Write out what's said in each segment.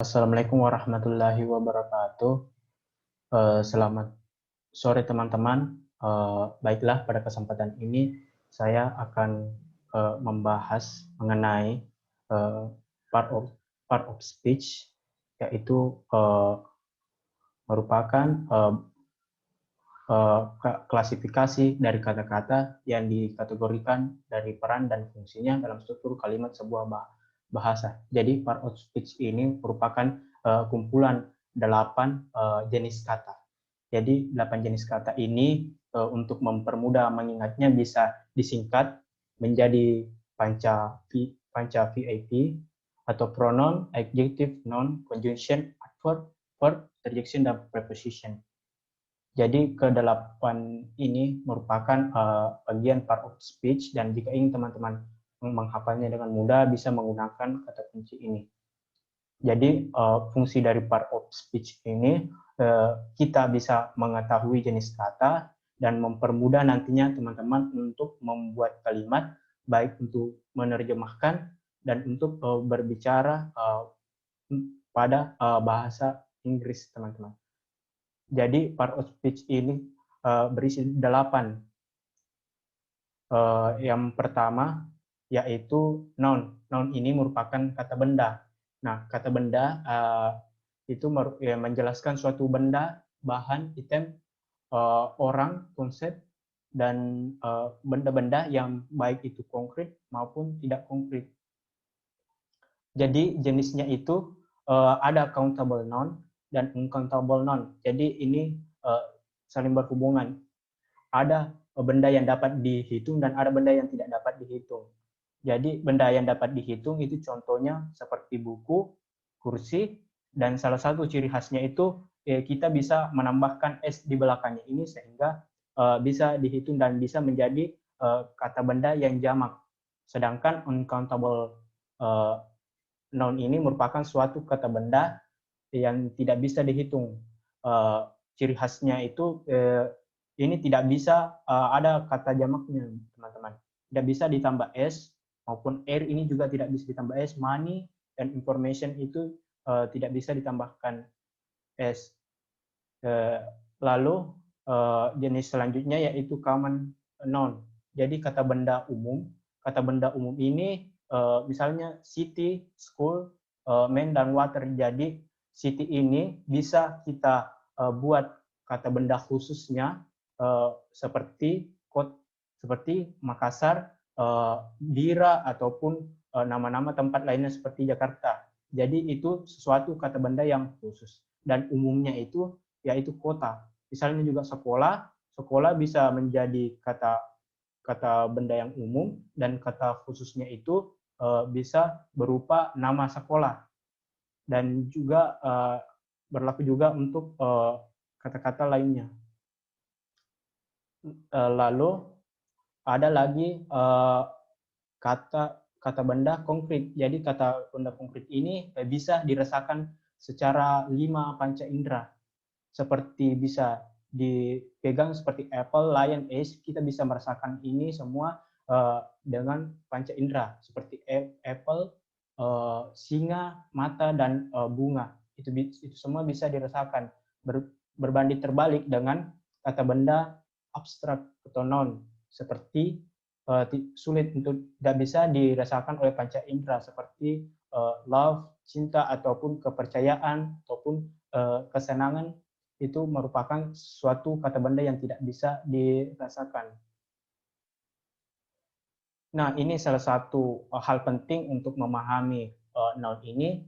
Assalamualaikum warahmatullahi wabarakatuh. Selamat sore teman-teman. Baiklah, pada kesempatan ini saya akan membahas mengenai eh, part of part of speech, yaitu merupakan klasifikasi dari kata-kata yang dikategorikan dari peran dan fungsinya dalam struktur kalimat sebuah bahasa. Jadi part of speech ini merupakan kumpulan 8 jenis kata. Jadi 8 jenis kata ini untuk mempermudah mengingatnya bisa disingkat menjadi panca VIP atau pronoun, adjective, noun, conjunction, adverb, verb, interjection, dan preposition. Jadi kedelapan ini merupakan bagian part of speech, dan jika ingin teman-teman menghafalnya dengan mudah bisa menggunakan kata kunci ini. Jadi fungsi dari part of speech ini kita bisa mengetahui jenis kata dan mempermudah nantinya teman-teman untuk membuat kalimat, baik untuk menerjemahkan dan untuk berbicara pada bahasa Inggris, teman-teman. Jadi part of speech ini berisi 8. Yang pertama yaitu noun. Noun ini merupakan kata benda. Nah, kata benda itu menjelaskan suatu benda, bahan, item, orang, konsep, dan benda-benda yang baik itu konkret maupun tidak konkret. Jadi jenisnya itu ada countable noun dan uncountable noun. Jadi ini saling berhubungan. Ada benda yang dapat dihitung dan ada benda yang tidak dapat dihitung. Jadi benda yang dapat dihitung itu contohnya seperti buku, kursi, dan salah satu ciri khasnya itu kita bisa menambahkan s di belakangnya ini sehingga bisa dihitung dan bisa menjadi kata benda yang jamak. Sedangkan uncountable noun ini merupakan suatu kata benda yang tidak bisa dihitung. Ciri khasnya itu ini tidak bisa ada kata jamaknya, teman-teman. Tidak bisa ditambah s, maupun air ini juga tidak bisa ditambah s. Money dan information itu tidak bisa ditambahkan s. Lalu jenis selanjutnya yaitu common noun. Jadi kata benda umum. Kata benda umum ini misalnya city, school, man, dan water. Jadi city ini bisa kita buat kata benda khususnya seperti Makassar, Bira, ataupun nama-nama tempat lainnya seperti Jakarta. Jadi itu sesuatu kata benda yang khusus. Dan umumnya itu yaitu kota. Misalnya juga sekolah, sekolah bisa menjadi kata benda yang umum, dan kata khususnya itu bisa berupa nama sekolah. Dan juga berlaku juga untuk kata-kata lainnya. Lalu ada lagi kata benda konkret. Jadi kata benda konkret ini bisa dirasakan secara 5 panca indera. Seperti bisa dipegang seperti apple, lion, ace, kita bisa merasakan ini semua dengan panca indera seperti apple, singa, mata, dan bunga. Itu semua bisa dirasakan. Berbanding terbalik dengan kata benda abstrak atau noun seperti sulit untuk tidak bisa dirasakan oleh panca indera seperti love, cinta, ataupun kepercayaan, ataupun kesenangan. Itu merupakan suatu kata benda yang tidak bisa dirasakan. Nah, ini salah satu hal penting untuk memahami noun ini.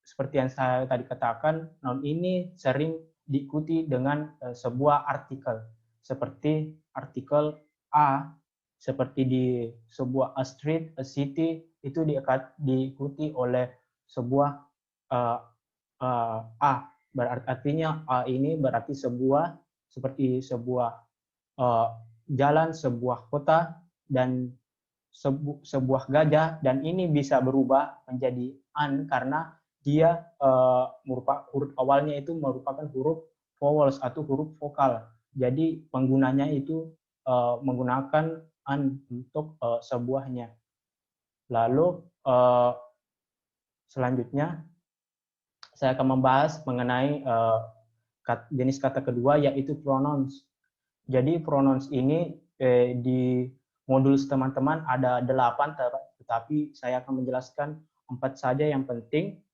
Seperti yang saya tadi katakan, noun ini sering diikuti dengan sebuah artikel. Seperti artikel a, seperti di sebuah a street, a city, itu diikuti oleh sebuah a. Artinya a ini berarti seperti sebuah jalan, sebuah kota, dan sebuah gajah. Dan ini bisa berubah menjadi an karena dia huruf awalnya itu merupakan huruf vowels atau huruf vokal. Jadi penggunanya itu menggunakan an untuk sebuahnya. Lalu selanjutnya saya akan membahas mengenai jenis kata kedua, yaitu pronouns. Jadi pronouns ini di modul teman-teman ada 8, tetapi saya akan menjelaskan 4 saja yang penting.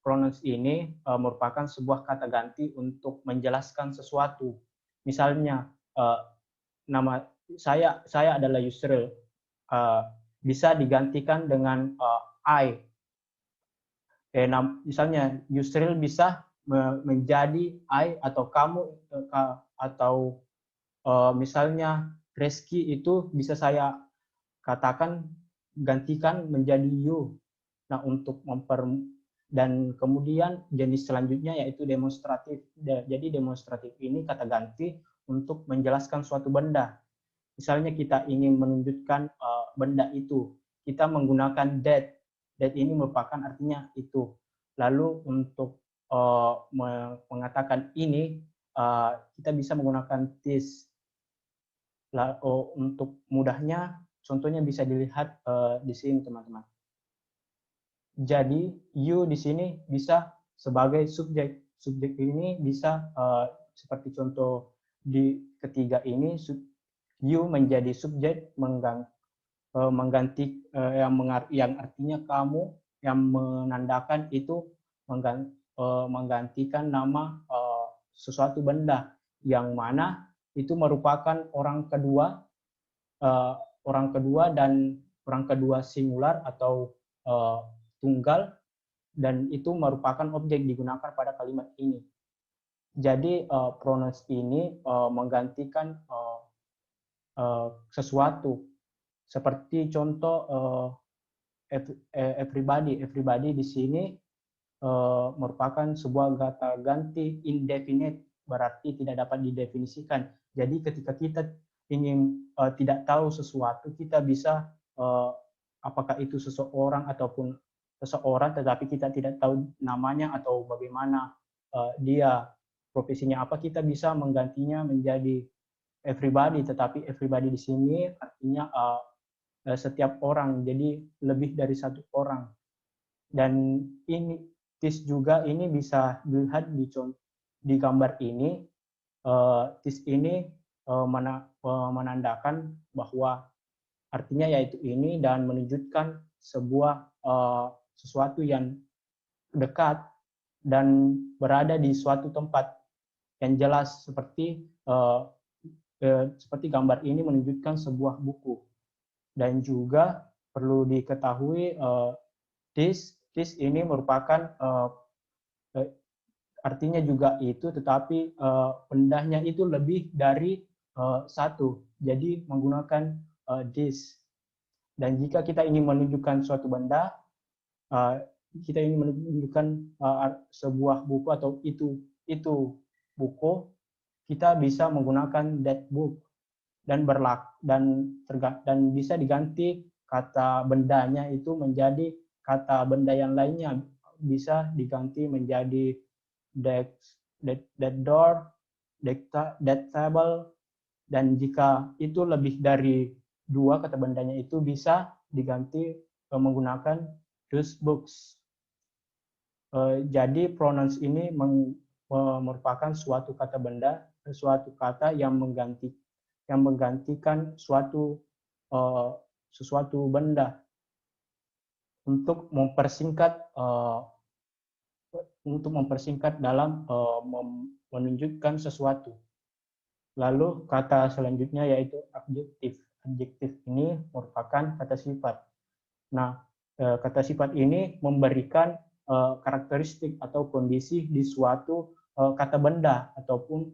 Pronouns ini merupakan sebuah kata ganti untuk menjelaskan sesuatu. Misalnya nama saya adalah Yusril, bisa digantikan dengan I. Misalnya Yusril bisa menjadi I, atau kamu, atau misalnya Reski itu bisa saya katakan gantikan menjadi you. Nah, dan kemudian jenis selanjutnya yaitu demonstratif. Jadi demonstratif ini kata ganti untuk menjelaskan suatu benda. Misalnya kita ingin menunjukkan benda itu, kita menggunakan that. That ini merupakan artinya itu. Lalu untuk mengatakan ini, kita bisa menggunakan this. Untuk mudahnya, contohnya bisa dilihat di sini, teman-teman. Jadi you di sini bisa sebagai subjek. Subjek ini bisa seperti contoh di ketiga ini, you menjadi subjek mengganti yang artinya kamu, yang menandakan itu menggantikan nama sesuatu benda, yang mana itu merupakan orang kedua dan orang kedua singular atau tunggal, dan itu merupakan objek digunakan pada kalimat ini. Jadi pronouns ini menggantikan sesuatu. Seperti contoh everybody. Everybody di sini merupakan sebuah kata ganti indefinite, berarti tidak dapat didefinisikan. Jadi ketika kita ingin tidak tahu sesuatu, kita bisa apakah itu seseorang ataupun seseorang, tetapi kita tidak tahu namanya atau bagaimana dia profesinya apa, kita bisa menggantinya menjadi everybody. Tetapi everybody di sini artinya setiap orang, jadi lebih dari satu orang. Dan ini this juga ini bisa dilihat di gambar ini. This ini menandakan bahwa artinya yaitu ini, dan menunjukkan sebuah sesuatu yang dekat dan berada di suatu tempat yang jelas, seperti gambar ini menunjukkan sebuah buku. Dan juga perlu diketahui this ini merupakan artinya juga itu, tetapi bendanya itu lebih dari satu, jadi menggunakan this. Dan jika kita ingin menunjukkan suatu benda, kita ingin menunjukkan sebuah buku atau itu buku, kita bisa menggunakan that book, dan bisa diganti kata bendanya itu menjadi kata benda yang lainnya. Bisa diganti menjadi that door, that table, dan jika itu lebih dari 2 kata bendanya itu bisa diganti menggunakan those books. Jadi pronouns ini merupakan suatu kata benda, suatu kata yang menggantikan sesuatu benda untuk mempersingkat dalam menunjukkan sesuatu. Lalu kata selanjutnya yaitu adjektif. Adjektif ini merupakan kata sifat. Nah, kata sifat ini memberikan karakteristik atau kondisi di suatu kata benda ataupun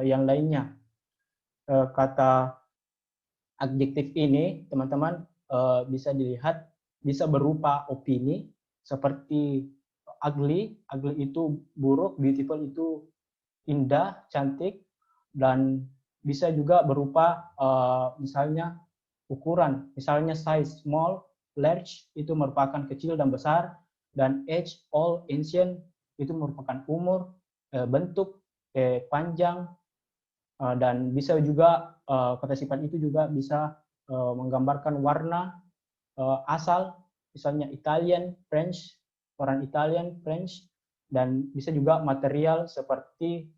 yang lainnya. Kata adjektif ini, teman-teman, bisa dilihat bisa berupa opini, seperti ugly. Ugly itu buruk, beautiful itu indah, cantik, dan bisa juga berupa misalnya ukuran. Misalnya size, small, large itu merupakan kecil dan besar, dan age, old, ancient itu merupakan umur, bentuk, panjang, dan bisa juga kata sifat itu juga bisa menggambarkan warna, asal, misalnya Italian, French, orang Italian, French, dan bisa juga material seperti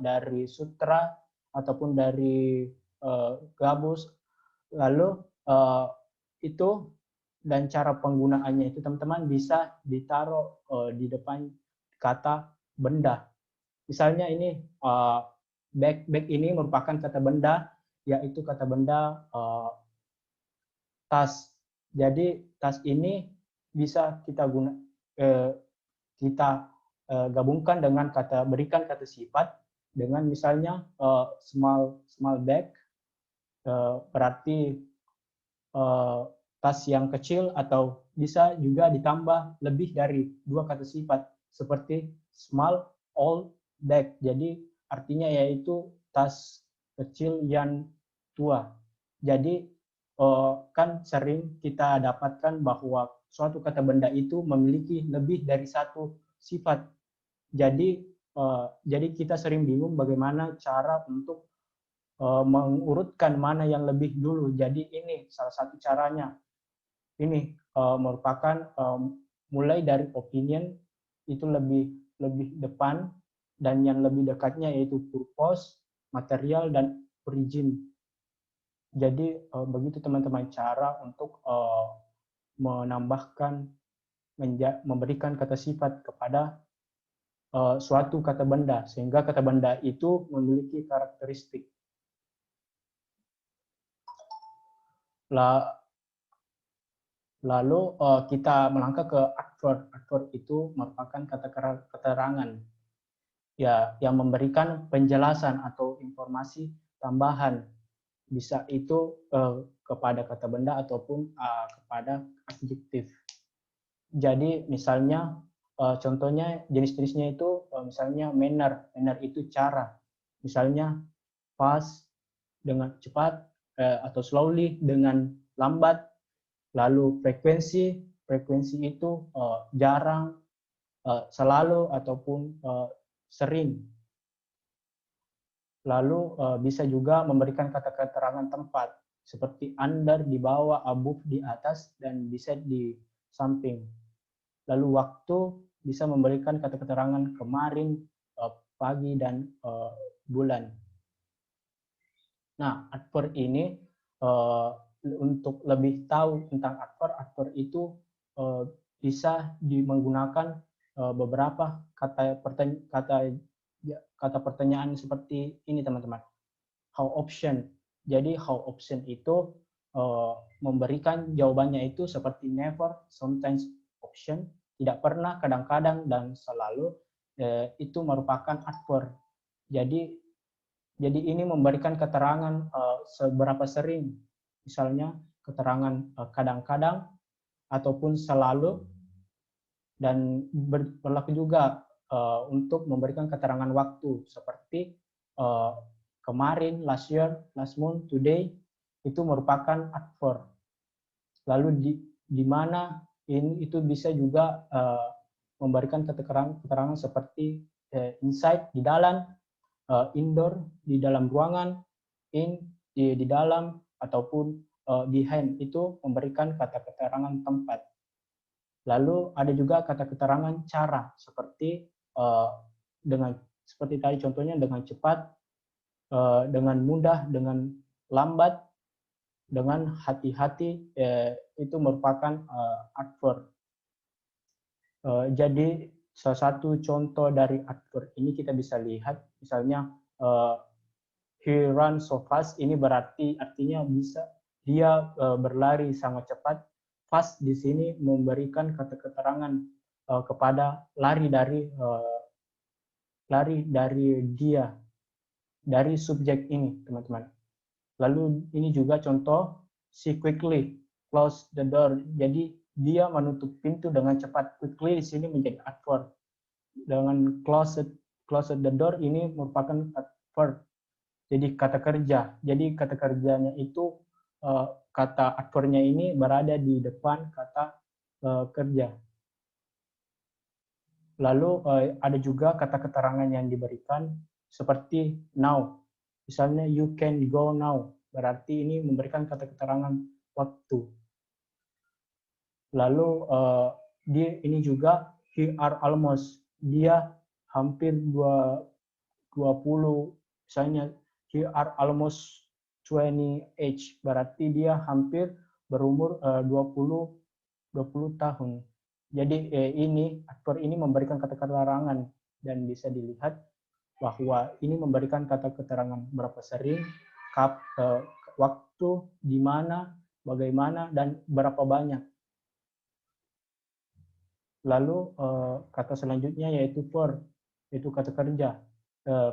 dari sutra ataupun dari gabus. Lalu itu dan cara penggunaannya itu teman-teman bisa ditaruh di depan kata benda. Misalnya ini bag ini merupakan kata benda, yaitu kata benda tas. Jadi tas ini bisa kita gabungkan dengan berikan kata sifat dengan misalnya small bag, berarti tas yang kecil, atau bisa juga ditambah lebih dari 2 kata sifat seperti small old bag. Jadi artinya yaitu tas kecil yang tua. Jadi kan sering kita dapatkan bahwa suatu kata benda itu memiliki lebih dari satu sifat. Jadi kita sering bingung bagaimana cara untuk mengurutkan mana yang lebih dulu. Jadi ini salah satu caranya. Ini merupakan mulai dari opinion itu lebih depan, dan yang lebih dekatnya yaitu purpose, material, dan origin. Jadi begitu teman-teman cara untuk menambahkan, memberikan kata sifat kepada suatu kata benda, sehingga kata benda itu memiliki karakteristik. Lalu kita melangkah ke adverb. Adverb itu merupakan kata keterangan ya yang memberikan penjelasan atau informasi tambahan. Bisa itu kepada kata benda ataupun kepada adjektif. Jadi misalnya contohnya jenis-jenisnya itu misalnya manner. Manner itu cara. Misalnya fast dengan cepat, atau slowly dengan lambat. Lalu frekuensi. Frekuensi itu jarang, selalu, ataupun sering. Lalu bisa juga memberikan kata keterangan tempat seperti under, di bawah, above, di atas, dan beside, di samping. Lalu waktu bisa memberikan kata keterangan kemarin, pagi, dan bulan. Nah, adverb ini untuk lebih tahu tentang adverb itu bisa menggunakan beberapa kata pertanyaan seperti ini, teman-teman. How option. Jadi how option itu memberikan jawabannya itu seperti never, sometimes, option, tidak pernah, kadang-kadang, dan selalu. Itu merupakan adverb. Jadi ini memberikan keterangan seberapa sering. Misalnya keterangan kadang-kadang ataupun selalu, dan berlaku juga untuk memberikan keterangan waktu seperti kemarin, last year, last month, today, itu merupakan adverb. Lalu di mana ini itu bisa juga memberikan keterangan seperti inside, di dalam, indoor, di dalam ruangan, in, di dalam, ataupun behind, itu memberikan kata keterangan tempat. Lalu ada juga kata keterangan cara seperti seperti tadi contohnya dengan cepat, dengan mudah, dengan lambat, dengan hati-hati, itu merupakan adverb. Jadi salah satu contoh dari adverb ini kita bisa lihat, misalnya he runs so fast, ini artinya bisa dia berlari sangat cepat. Fast di sini memberikan kata keterangan kepada lari dari dia, dari subjek ini, teman-teman. Lalu ini juga contoh, she quickly close the door. Jadi dia menutup pintu dengan cepat. Quickly di sini menjadi adverb. Dengan close the door ini merupakan adverb. Jadi kata kerja. Jadi kata kerjanya itu kata adverbnya ini berada di depan kata kerja. Lalu ada juga kata keterangan yang diberikan seperti now. Misalnya you can go now. Berarti ini memberikan kata keterangan waktu. Lalu dia ini juga he are almost, dia hampir 20, misalnya he are almost 20 age, berarti dia hampir berumur 20 tahun. Jadi ini aktor ini memberikan kata keterangan dan bisa dilihat bahwa ini memberikan kata keterangan berapa sering, waktu, di mana, bagaimana, dan berapa banyak. Lalu kata selanjutnya yaitu for, yaitu kata kerja.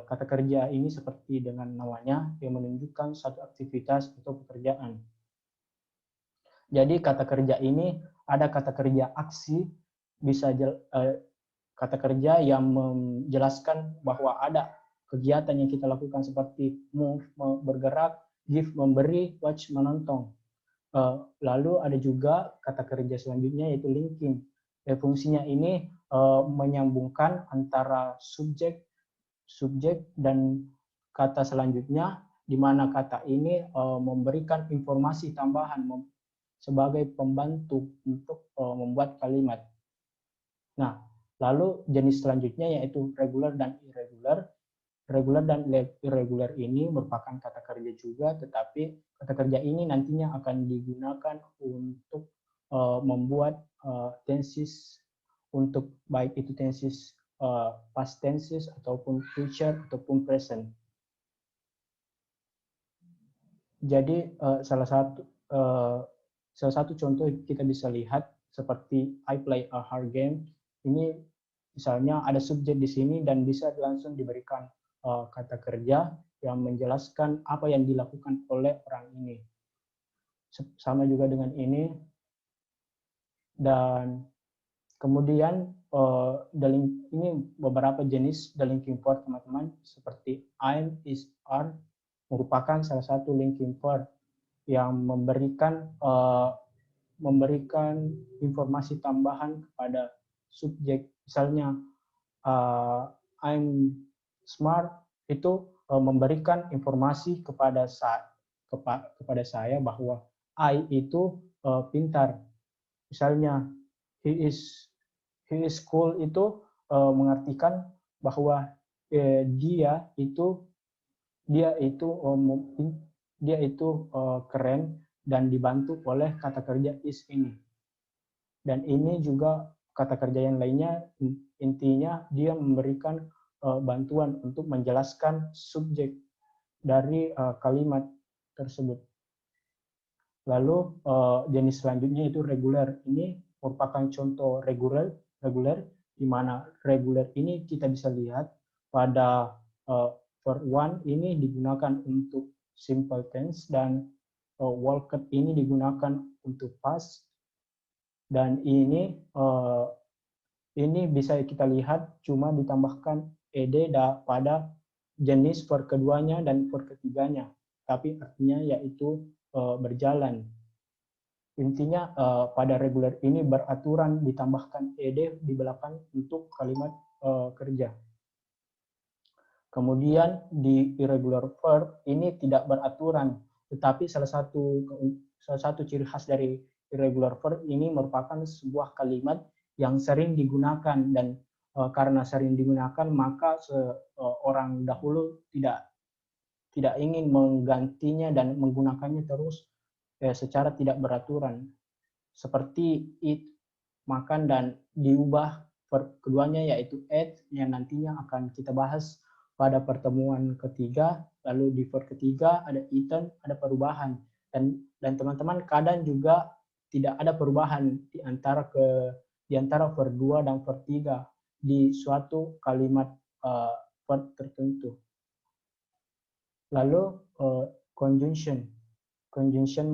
Kata kerja ini seperti dengan namanya yang menunjukkan satu aktivitas atau pekerjaan. Jadi kata kerja ini ada kata kerja aksi, bisa kata kerja yang menjelaskan bahwa ada kegiatan yang kita lakukan seperti move, bergerak, give, memberi, watch, menonton. Lalu ada juga kata kerja selanjutnya yaitu linking. Fungsinya ini menyambungkan antara subjek dan kata selanjutnya, di mana kata ini memberikan informasi tambahan sebagai pembantu untuk membuat kalimat. Nah, lalu jenis selanjutnya yaitu regular dan irregular. Regular dan irregular ini merupakan kata kerja juga, tetapi kata kerja ini nantinya akan digunakan untuk membuat tenses, untuk baik itu tenses past tenses ataupun future ataupun present. Jadi salah satu contoh kita bisa lihat seperti I play a hard game. Ini misalnya ada subjek di sini dan bisa langsung diberikan kata kerja yang menjelaskan apa yang dilakukan oleh orang ini. Sama juga dengan ini. Dan kemudian ini beberapa jenis the linking verb teman-teman, seperti I'm, is, are merupakan salah satu linking verb yang memberikan informasi tambahan kepada subjek. Misalnya I'm smart itu memberikan informasi kepada saya bahwa I itu pintar. Misalnya he is cool itu mengartikan bahwa dia itu keren dan dibantu oleh kata kerja is ini. Dan ini juga kata kerja yang lainnya, intinya dia memberikan bantuan untuk menjelaskan subjek dari kalimat tersebut. Lalu jenis selanjutnya itu regular. Ini merupakan contoh regular di mana regular ini kita bisa lihat pada verb one ini digunakan untuk simple tense dan walked ini digunakan untuk past. Dan ini bisa kita lihat cuma ditambahkan ed pada jenis verb keduanya dan verb ketiganya, tapi artinya yaitu berjalan. Intinya pada regular ini beraturan ditambahkan ed di belakang untuk kalimat kerja. Kemudian di irregular verb ini tidak beraturan, tetapi salah satu ciri khas dari irregular verb ini merupakan sebuah kalimat yang sering digunakan, dan karena sering digunakan maka orang dahulu tidak ingin menggantinya dan menggunakannya terus secara tidak beraturan. Seperti eat, makan, dan diubah verb keduanya yaitu ate yang nantinya akan kita bahas pada pertemuan ketiga. Lalu di verb ketiga ada eaten, ada perubahan, dan teman-teman kadang juga tidak ada perubahan di antara verb 2 dan verb 3 di suatu kalimat verb tertentu. Lalu conjunction. Conjunction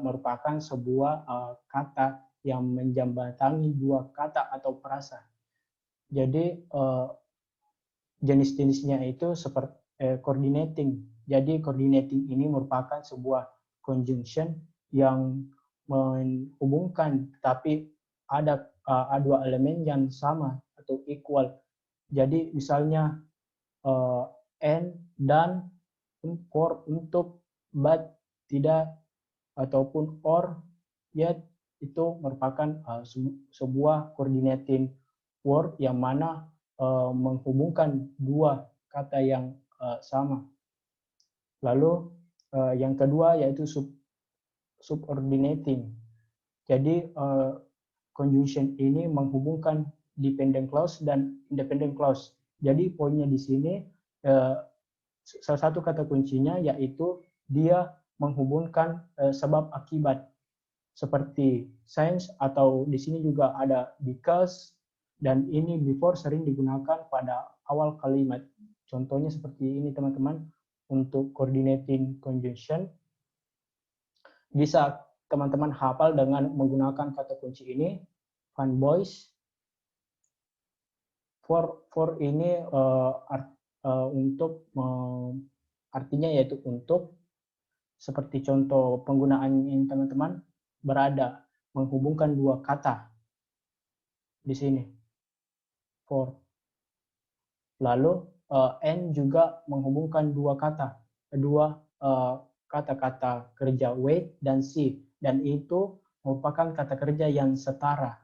merupakan sebuah kata yang menjembatani dua kata atau frasa. Jadi jenis-jenisnya itu seperti coordinating. Jadi coordinating ini merupakan sebuah conjunction yang menghubungkan, tapi ada dua elemen yang sama atau equal. Jadi misalnya and, dan, for, untuk, but, tidak, ataupun or, yet, itu merupakan sebuah coordinating word yang mana menghubungkan dua kata yang sama. Lalu yang kedua yaitu subordinating. Jadi conjunction ini menghubungkan dependent clause dan independent clause. Jadi poinnya di sini salah satu kata kuncinya yaitu dia menghubungkan sebab akibat seperti since, atau di sini juga ada because, dan ini before sering digunakan pada awal kalimat. Contohnya seperti ini teman-teman untuk coordinating conjunction. Bisa teman-teman hafal dengan menggunakan kata kunci ini, fun boys. For ini untuk artinya yaitu untuk, seperti contoh penggunaan ini teman-teman, berada, menghubungkan dua kata di sini, for. Lalu and juga menghubungkan dua kata-kata kerja wait dan see, dan itu merupakan kata kerja yang setara.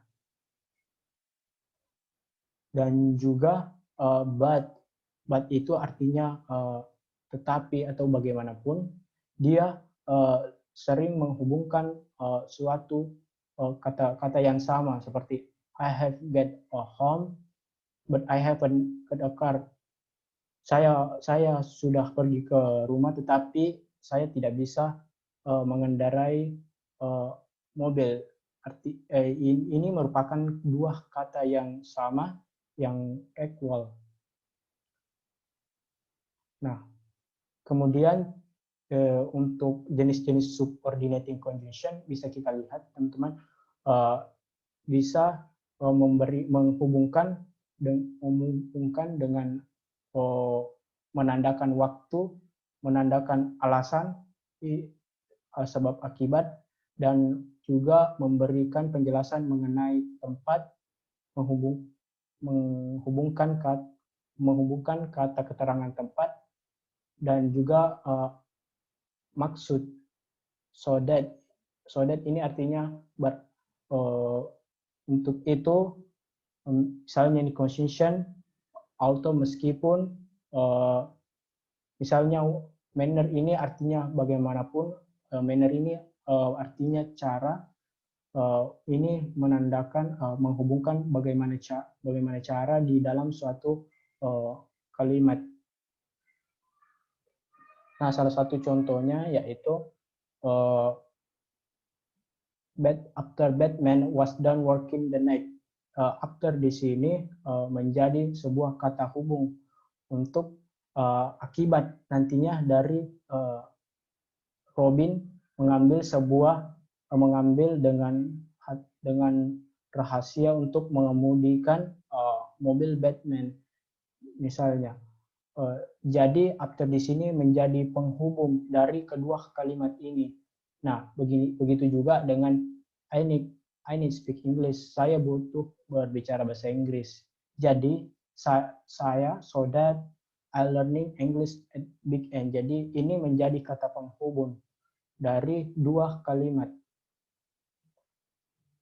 Dan juga but itu artinya tetapi atau bagaimanapun, dia sering menghubungkan suatu kata-kata yang sama, seperti I have got a home but I haven't got a car. Saya sudah pergi ke rumah tetapi saya tidak bisa mengendarai mobil. Ini merupakan dua kata yang sama, yang equal. Nah, kemudian untuk jenis-jenis subordinating conjunction bisa kita lihat teman-teman, bisa menghubungkan dengan menandakan waktu, menandakan alasan, sebab akibat, dan juga memberikan penjelasan mengenai tempat, menghubungkan kata keterangan tempat, dan juga maksud. So that ini artinya untuk itu, misalnya di conjunction auto, meskipun misalnya manner ini artinya bagaimanapun, manner ini artinya cara, ini menandakan menghubungkan bagaimana cara di dalam suatu kalimat. Nah, salah satu contohnya yaitu after Batman was done working the night. After di sini menjadi sebuah kata hubung untuk akibat nantinya dari Robin mengambil dengan rahasia untuk mengemudikan mobil Batman misalnya. Jadi after di sini menjadi penghubung dari kedua kalimat ini. Nah, begitu juga dengan I need speak English. Saya butuh berbicara bahasa Inggris. Jadi saya so that I learning English at big end. Jadi ini menjadi kata penghubung dari dua kalimat.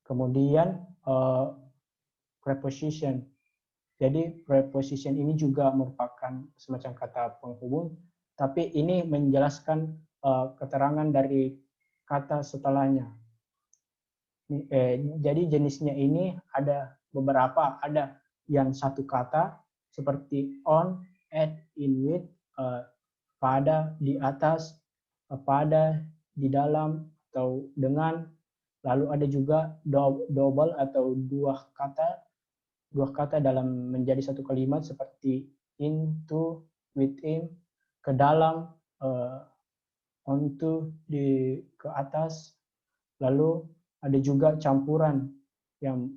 Kemudian preposition. Jadi preposition ini juga merupakan semacam kata penghubung, tapi ini menjelaskan keterangan dari kata setelahnya. Jadi jenisnya ini ada beberapa, ada yang satu kata seperti on, at, in, with, pada, di atas, pada, di dalam, atau dengan. Lalu ada juga double atau dua kata dalam menjadi satu kalimat seperti into, within, ke dalam, onto, ke atas. Lalu ada juga campuran yang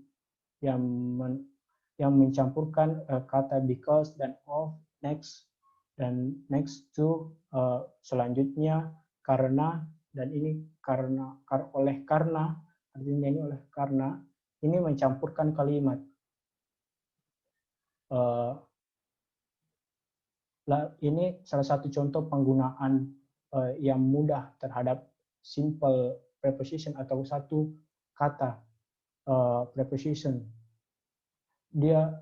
mencampurkan kata because dan of, next, dan next to, selanjutnya, karena, dan ini karena, artinya ini oleh karena, ini mencampurkan kalimat. Ini salah satu contoh penggunaan yang mudah terhadap simple preposition atau satu kata preposition. Dia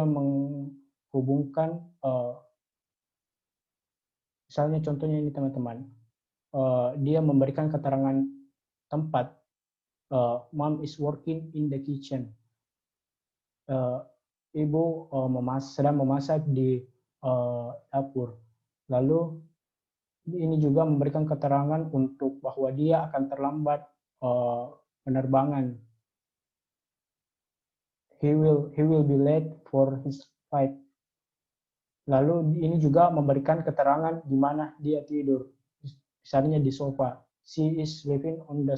menghubungkan misalnya contohnya ini teman-teman, dia memberikan keterangan tempat. Mom is working in the kitchen. Ibu sedang memasak di dapur. Lalu ini juga memberikan keterangan untuk bahwa dia akan terlambat penerbangan. He will be late for his flight. Lalu ini juga memberikan keterangan di mana dia tidur. Misalnya di sofa. She is sleeping on the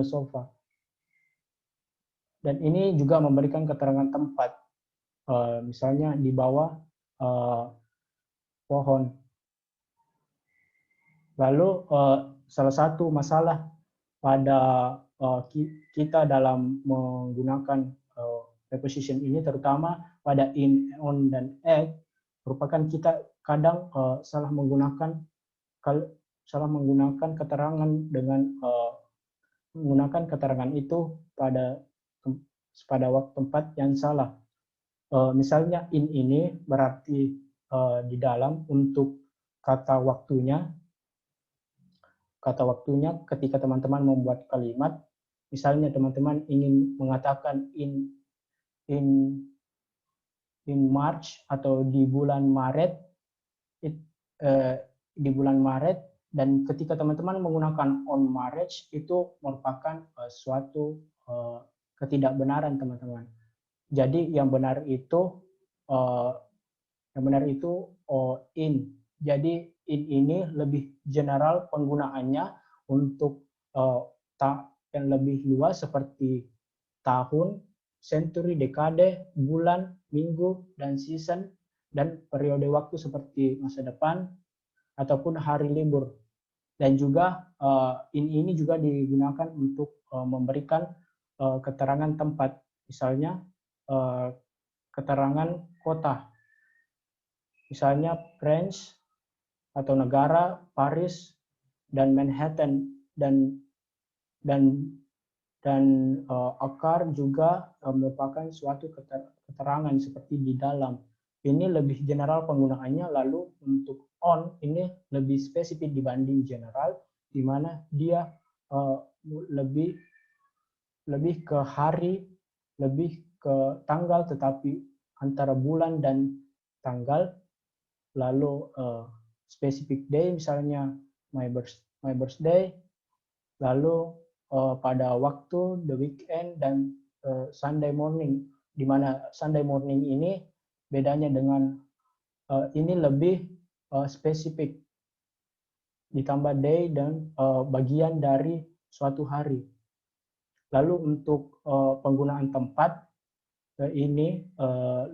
sofa. Dan ini juga memberikan keterangan tempat. Misalnya di bawah pohon. Lalu salah satu masalah pada kita dalam menggunakan preposition ini, terutama pada in, on, dan at, merupakan kita kadang salah menggunakan keterangan dengan menggunakan keterangan itu pada waktu tempat yang salah. Misalnya in ini berarti di dalam untuk kata waktunya ketika teman-teman membuat kalimat, misalnya teman-teman ingin mengatakan in March atau di bulan Maret, dan ketika teman-teman menggunakan on March itu merupakan suatu ketidakbenaran teman-teman. Jadi yang benar itu in. Jadi in ini lebih general penggunaannya untuk yang lebih luas seperti tahun, century, dekade, bulan, minggu, dan season, dan periode waktu seperti masa depan ataupun hari libur. Dan juga in ini juga digunakan untuk memberikan keterangan tempat. Misalnya keterangan kota. Misalnya France atau negara, Paris, dan Manhattan, dan akar juga merupakan suatu keterangan seperti di dalam. Ini lebih general penggunaannya, lalu untuk on ini lebih spesifik dibanding general, di mana dia lebih ke hari, lebih ke tanggal, tetapi antara bulan dan tanggal. Lalu specific day, misalnya my birthday, lalu pada waktu the weekend dan Sunday morning, di mana Sunday morning ini bedanya dengan ini lebih spesifik, ditambah day dan bagian dari suatu hari. Lalu untuk penggunaan tempat ini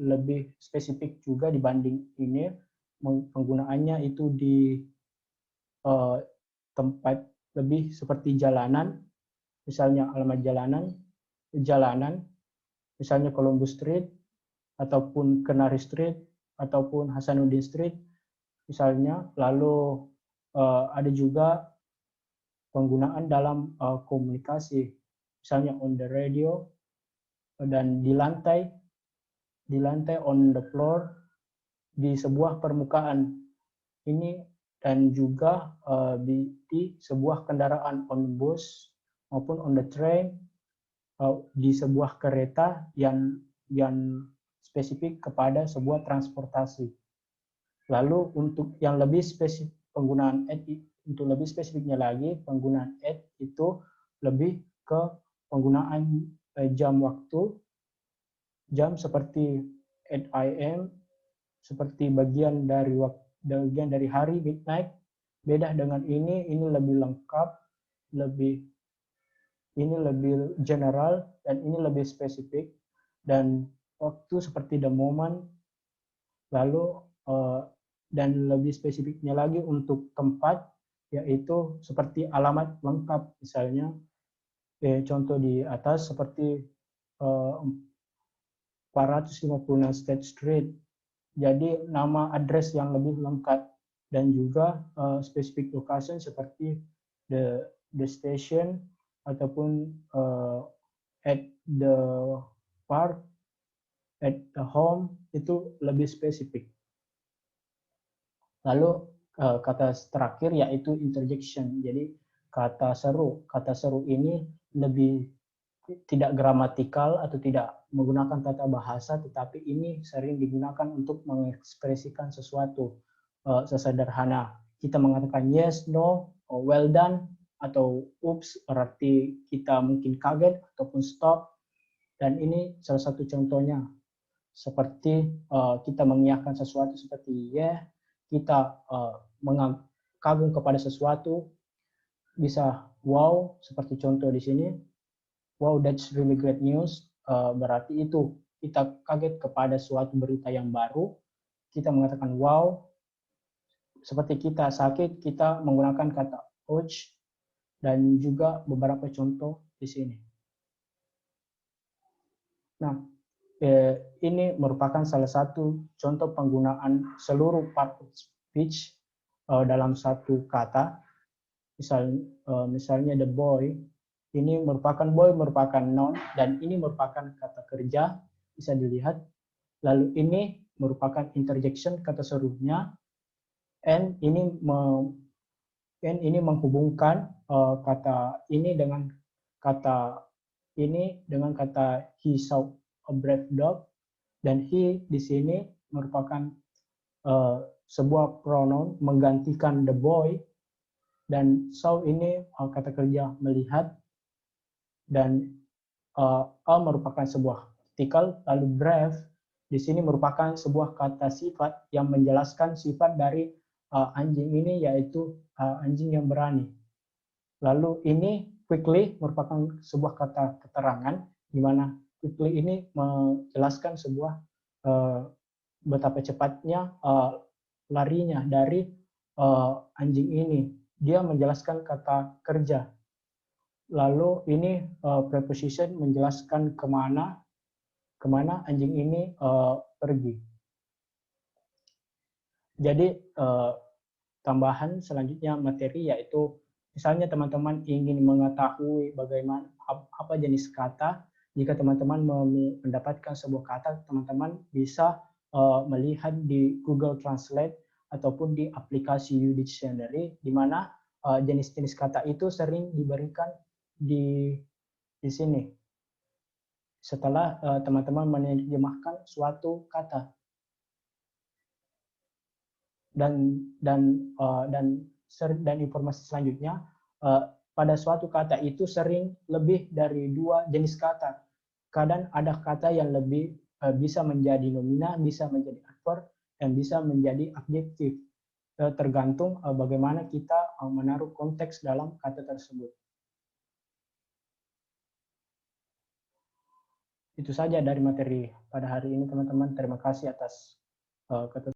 lebih spesifik juga dibanding ini. Penggunaannya itu di tempat lebih seperti jalanan, misalnya alamat jalanan, misalnya Columbus Street, ataupun Canary Street, ataupun Hasanuddin Street, misalnya. Lalu ada juga penggunaan dalam komunikasi, misalnya on the radio, dan di lantai on the floor, di sebuah permukaan ini, dan juga di sebuah kendaraan on bus maupun on the train, di sebuah kereta yang spesifik kepada sebuah transportasi. Lalu untuk yang lebih spesifik penggunaan at, untuk lebih spesifiknya lagi, penggunaan at itu lebih ke penggunaan jam waktu, jam seperti at AM, seperti bagian dari hari, midnight. Beda dengan ini lebih lengkap, ini lebih general, dan ini lebih spesifik. Dan waktu seperti the moment. Lalu dan lebih spesifiknya lagi untuk tempat, yaitu seperti alamat lengkap, misalnya contoh di atas seperti 456 State Street. Jadi nama address yang lebih lengkap, dan juga specific location seperti the station, ataupun at the park, at the home, itu lebih spesifik. Lalu kata terakhir yaitu interjection. Jadi kata seru ini lebih tidak gramatikal atau tidak menggunakan tata bahasa, tetapi ini sering digunakan untuk mengekspresikan sesuatu sesederhana. Kita mengatakan yes, no, well done, atau oops, berarti kita mungkin kaget, ataupun stop. Dan ini salah satu contohnya. Seperti kita mengiyakan sesuatu seperti yeah, kita kagum kepada sesuatu, bisa wow, seperti contoh di sini. Wow, that's really great news. Berarti itu kita kaget kepada suatu berita yang baru. Kita mengatakan wow. Seperti kita sakit, kita menggunakan kata ouch, dan juga beberapa contoh di sini. Nah, ini merupakan salah satu contoh penggunaan seluruh part of speech dalam satu kata. Misalnya the boy, ini merupakan noun, dan ini merupakan kata kerja, bisa dilihat. Lalu ini merupakan interjection, kata serunya, and ini menghubungkan kata ini dengan kata he saw a brave dog, dan he di sini merupakan sebuah pronoun menggantikan the boy, dan saw ini kata kerja melihat, dan a merupakan sebuah artikel. Lalu brave di sini merupakan sebuah kata sifat yang menjelaskan sifat dari anjing ini, yaitu anjing yang berani. Lalu ini quickly merupakan sebuah kata keterangan, di mana quickly ini menjelaskan sebuah betapa cepatnya larinya dari anjing ini. Dia menjelaskan kata kerja. Lalu ini preposition menjelaskan kemana anjing ini pergi. Jadi tambahan selanjutnya materi, yaitu misalnya teman-teman ingin mengetahui bagaimana apa jenis kata. Jika teman-teman mendapatkan sebuah kata, teman-teman bisa melihat di Google Translate ataupun di aplikasi Udictionary, di mana jenis-jenis kata itu sering diberikan di sini setelah teman-teman menerjemahkan suatu kata. Dan informasi selanjutnya, pada suatu kata itu sering lebih dari 2 jenis kata. Kadang ada kata yang lebih bisa menjadi nomina, bisa menjadi adverb, dan bisa menjadi adjektif. Tergantung bagaimana kita menaruh konteks dalam kata tersebut. Itu saja dari materi pada hari ini, teman-teman. Terima kasih atas